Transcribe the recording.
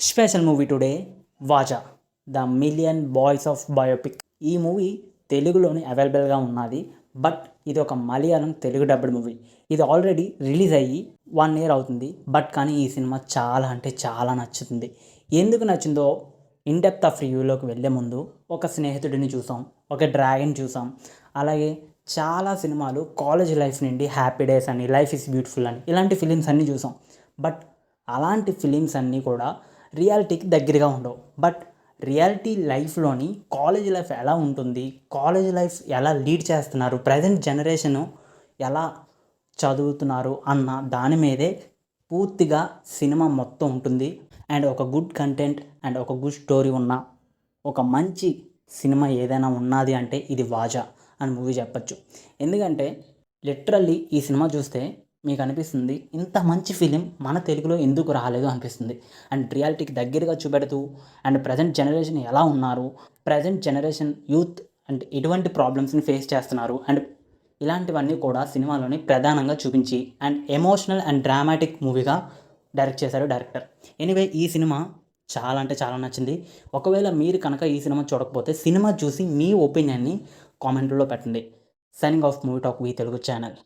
Special movie today వాజా the million boys of biopic. ఈ movie తెలుగులోని అవైలబుల్గా ఉన్నది. బట్ ఇది ఒక మలయాళం తెలుగు డబ్బుడ్ మూవీ. ఇది ఆల్రెడీ రిలీజ్ అయ్యి 1 year అవుతుంది. బట్ కానీ ఈ సినిమా చాలా అంటే చాలా నచ్చుతుంది. ఎందుకు నచ్చిందో ఇన్ డెప్త్ ఆఫ్ రివ్యూలోకి వెళ్ళే ముందు ఒక స్నేహితుడిని చూసాం, ఒక డ్రాగన్ చూసాం, అలాగే చాలా సినిమాలు కాలేజ్ లైఫ్ నుండి హ్యాపీ డేస్ అని, లైఫ్ ఈజ్ బ్యూటిఫుల్ అని ఇలాంటి ఫిలిమ్స్ అన్నీ చూసాం. బట్ అలాంటి ఫిలిమ్స్ అన్నీ కూడా రియాలిటీకి దగ్గరగా ఉండవు. బట్ రియాలిటీ లైఫ్లోని కాలేజ్ లైఫ్ ఎలా ఉంటుంది, కాలేజ్ లైఫ్ ఎలా లీడ్ చేస్తున్నారు, ప్రజెంట్ జనరేషను ఎలా చదువుతున్నారు అన్న దాని మీదే పూర్తిగా సినిమా మొత్తం ఉంటుంది. అండ్ ఒక గుడ్ కంటెంట్ అండ్ ఒక గుడ్ స్టోరీ ఉన్న ఒక మంచి సినిమా ఏదైనా ఉన్నది అంటే ఇది వాజా అని మూవీ చెప్పచ్చు. ఎందుకంటే లిటరల్లీ ఈ సినిమా చూస్తే మీకు అనిపిస్తుంది ఇంత మంచి ఫిలిం మన తెలుగులో ఎందుకు రాలేదు అనిపిస్తుంది. అండ్ రియాలిటీకి దగ్గరగా చూపెడుతూ అండ్ ప్రజెంట్ జనరేషన్ ఎలా ఉన్నారు, ప్రజెంట్ జనరేషన్ యూత్ అండ్ ఎటువంటి ప్రాబ్లమ్స్ని ఫేస్ చేస్తున్నారు అండ్ ఇలాంటివన్నీ కూడా సినిమాలోని ప్రధానంగా చూపించి అండ్ ఎమోషనల్ అండ్ డ్రామాటిక్ మూవీగా డైరెక్ట్ చేశారు డైరెక్టర్. ఎనీవే ఈ సినిమా చాలా అంటే చాలా నచ్చింది. ఒకవేళ మీరు కనుక ఈ సినిమా చూడకపోతే సినిమా చూసి మీ ఒపీనియన్ని కామెంట్లో పెట్టండి. Signing off movie talk V Telugu channel.